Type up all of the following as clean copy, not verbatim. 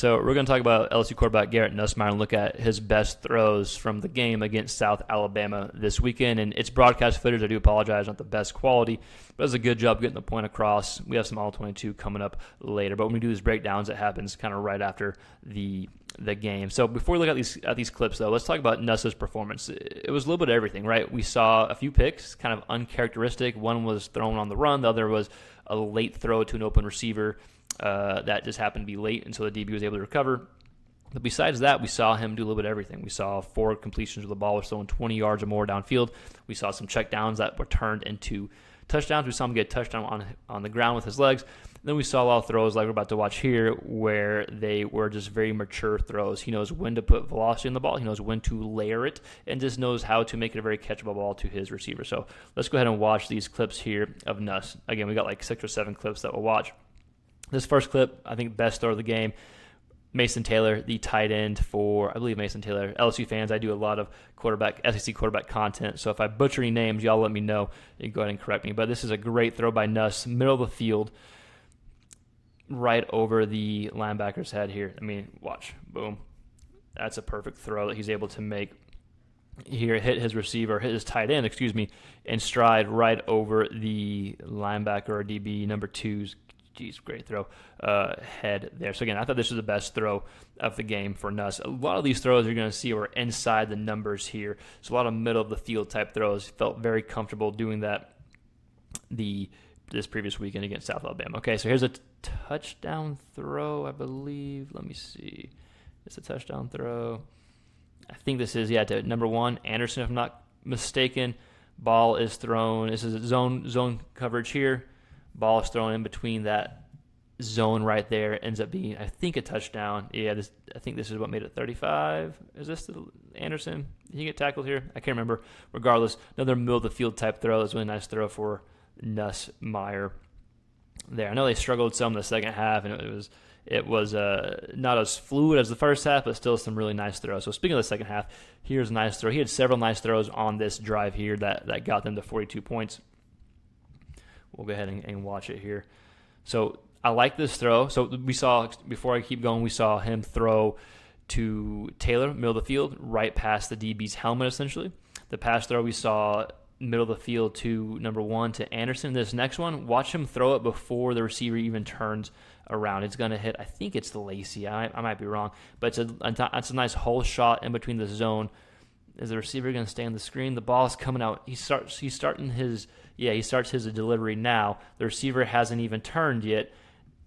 So we're going to talk about LSU quarterback Garrett Nussmeier and look at his best throws from the game against South Alabama this weekend. And it's broadcast footage. I do apologize, not the best quality, but it's a good job getting the point across. We have some All-22 coming up later, but when we do these breakdowns, it happens kind of right after the game. So before we look at these clips, though, let's talk about Nuss's performance. It was a little bit of everything, right? We saw a few picks, kind of uncharacteristic. One was thrown on the run. The other was a late throw to an open receiver. That just happened to be late, and so the DB was able to recover. But besides that, we saw him do a little bit of everything. We saw 4 completions of the ball, was throwing 20 yards or more downfield. We saw some check downs that were turned into touchdowns. We saw him get a touchdown on the ground with his legs. Then we saw a lot of throws like we're about to watch here where they were just very mature throws. He knows when to put velocity in the ball. He knows when to layer it and just knows how to make it a very catchable ball to his receiver. So let's go ahead and watch these clips here of Nuss. Again, we got like 6 or 7 clips that we'll watch. This first clip, I think best throw of the game, Mason Taylor, the tight end for, I believe Mason Taylor. LSU fans, I do a lot of SEC quarterback content, so if I butcher any names, y'all let me know. You can go ahead and correct me. But this is a great throw by Nuss, middle of the field, right over the linebacker's head here. I mean, watch, boom. That's a perfect throw that he's able to make here, hit his tight end, and stride right over the linebacker or DB number 2's. Geez, great throw head there. So again, I thought this was the best throw of the game for Nuss. A lot of these throws you're going to see were inside the numbers here. So a lot of middle of the field type throws. Felt very comfortable doing that this previous weekend against South Alabama. Okay, so here's a touchdown throw, I believe. Let me see. It's a touchdown throw. I think this is, to number 1, Anderson, if I'm not mistaken. Ball is thrown. This is a zone coverage here. Ball is thrown in between that zone right there. Ends up being, I think, a touchdown. Yeah, I think this is what made it 35. Is this the Anderson? Did he get tackled here? I can't remember. Regardless, another middle of the field type throw. That's a really nice throw for Nussmeier there. I know they struggled some in the second half, and it was not as fluid as the first half, but still some really nice throws. So speaking of the second half, here's a nice throw. He had several nice throws on this drive here that got them to 42 points. We'll go ahead and watch it here. So I like this throw. So we saw, before I keep going, we saw him throw to Taylor, middle of the field, right past the DB's helmet, essentially. The pass throw we saw middle of the field to number 1 to Anderson. This next one, watch him throw it before the receiver even turns around. It's going to hit, I think it's the Lacey. I might be wrong. But it's a nice hole shot in between the zone. Is the receiver going to stay on the screen? The ball is coming out. He starts his delivery now. The receiver hasn't even turned yet.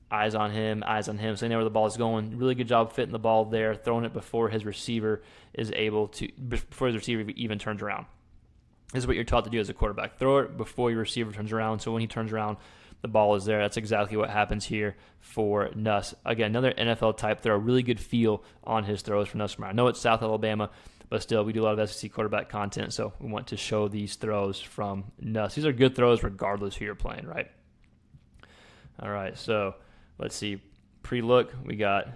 Eyes on him. So they know where the ball is going. Really good job fitting the ball there, throwing it before his receiver even turns around. This is what you're taught to do as a quarterback. Throw it before your receiver turns around. So when he turns around, the ball is there. That's exactly what happens here for Nuss. Again, another NFL type throw. Really good feel on his throws for Nussmeier. I know it's South Alabama, but still, we do a lot of SEC quarterback content, so we want to show these throws from Nuss. These are good throws regardless who you're playing, right? All right, so let's see. Pre-look, we got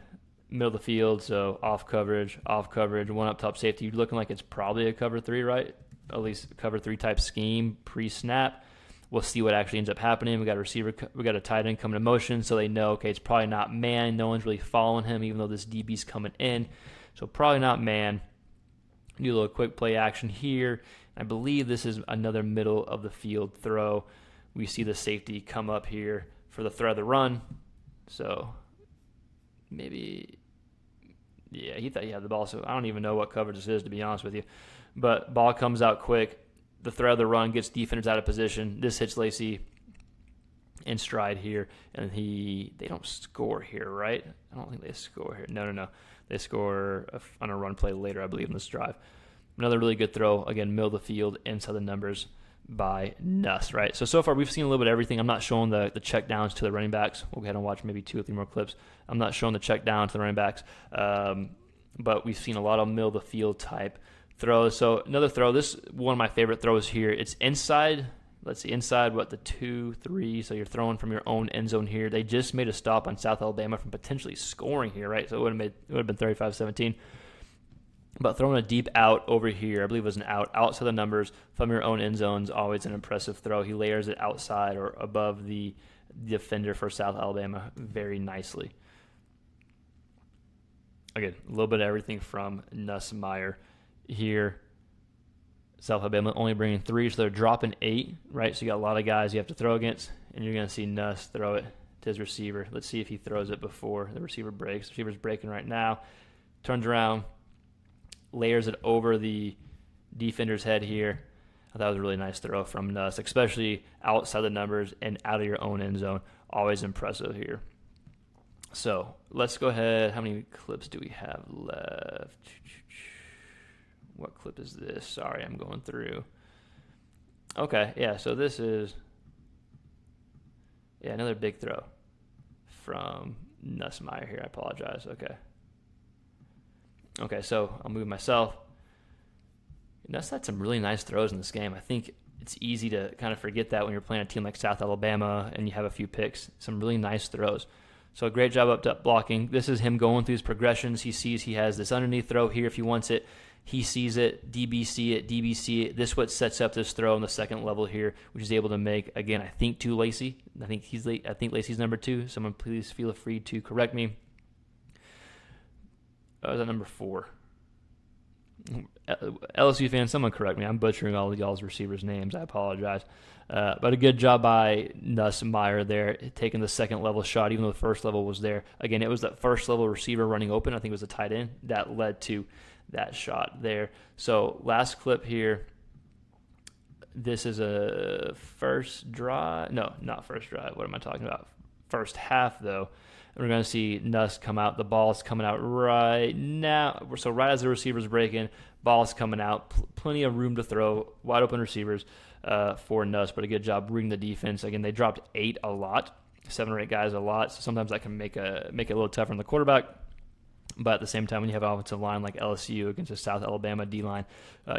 middle of the field, so off coverage, one up top safety. You're looking like it's probably a cover 3, right? At least a cover 3 type scheme pre-snap. We'll see what actually ends up happening. We got a tight end coming in motion, so they know, okay, it's probably not man. No one's really following him, even though this DB's coming in. So probably not man. Do a little quick play action here. I believe this is another middle of the field throw. We see the safety come up here for the threat of the run. So maybe, he thought he had the ball. So I don't even know what coverage this is, to be honest with you. But ball comes out quick. The threat of the run gets defenders out of position. This hits Lacey in stride here. And they don't score here, right? I don't think they score here. No. They score on a run play later, I believe, in this drive. Another really good throw. Again, middle of the field, inside the numbers by Nuss, right? So far, we've seen a little bit of everything. I'm not showing the check downs to the running backs. We'll go ahead and watch maybe 2 or 3 more clips. I'm not showing the check down to the running backs. But we've seen a lot of middle of the field type throws. So another throw. This is one of my favorite throws here. It's inside. Let's see, inside, the 2, 3, so you're throwing from your own end zone here. They just made a stop on South Alabama from potentially scoring here, right? So it would have been 35-17. But throwing a deep out over here, I believe it was an outside the numbers from your own end zone is always an impressive throw. He layers it outside or above the defender for South Alabama very nicely. again, a little bit of everything from Nussmeier here. South Alabama only bringing 3, so they're dropping 8, right? So you got a lot of guys you have to throw against, and you're going to see Nuss throw it to his receiver. Let's see if he throws it before the receiver breaks. The receiver's breaking right now. Turns around, layers it over the defender's head here. I thought it was a really nice throw from Nuss, especially outside the numbers and out of your own end zone. Always impressive here. So let's go ahead. How many clips do we have left? What clip is this? Sorry, I'm going through. Okay, yeah, so this is another big throw from Nussmeier here. I apologize. Okay, so I'll move myself. Nuss had some really nice throws in this game. I think it's easy to kind of forget that when you're playing a team like South Alabama and you have a few picks. Some really nice throws. So a great job up blocking. This is him going through his progressions. He sees he has this underneath throw here if he wants it. He sees it, DBC it. This is what sets up this throw on the second level here, which is able to make, again, I think to Lacey. I think Lacey's number 2. Someone please feel free to correct me. Was that number 4? LSU fans, someone correct me. I'm butchering all of y'all's receivers' names. I apologize. But a good job by Nussmeier there, taking the second level shot, even though the first level was there. Again, it was that first level receiver running open. I think it was a tight end that led to that shot there. So last clip here. This is a first drive. No, not first drive. What am I talking about? First half, though. We're going to see Nuss come out. The ball's coming out right now. So right as the receiver's breaking, ball's coming out. Plenty of room to throw. Wide open receivers for Nuss, but a good job reading the defense. Again, they dropped 8 a lot. 7 or 8 guys a lot. So sometimes that can make it a little tougher on the quarterback. But at the same time, when you have an offensive line like LSU against a South Alabama D-line,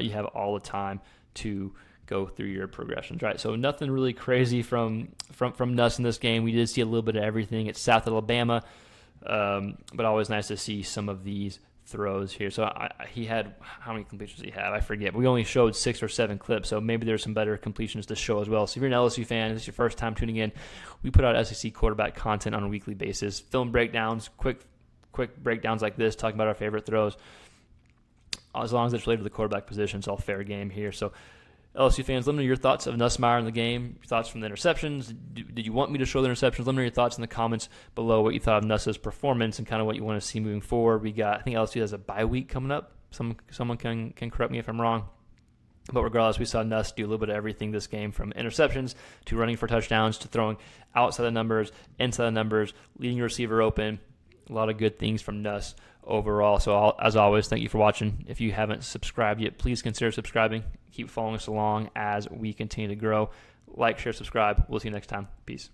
you have all the time to go through your progressions, right? So nothing really crazy from Nuss in this game. We did see a little bit of everything. It's South Alabama, but always nice to see some of these throws here. So he had, how many completions did he have? I forget. We only showed 6 or 7 clips, so maybe there's some better completions to show as well. So if you're an LSU fan, this is your first time tuning in, we put out SEC quarterback content on a weekly basis. Film breakdowns, quick breakdowns like this, talking about our favorite throws. As long as it's related to the quarterback position, it's all fair game here. So LSU fans, let me know your thoughts of Nussmeier in the game, your thoughts from the interceptions. Did you want me to show the interceptions? Let me know your thoughts in the comments below, what you thought of Nuss's performance and kind of what you want to see moving forward. I think LSU has a bye week coming up. Someone can correct me if I'm wrong. But regardless, we saw Nuss do a little bit of everything this game, from interceptions to running for touchdowns to throwing outside the numbers, inside the numbers, leading your receiver open. A lot of good things from Nuss overall. So as always, thank you for watching. If you haven't subscribed yet, please consider subscribing. Keep following us along as we continue to grow. Like, share, subscribe. We'll see you next time. Peace.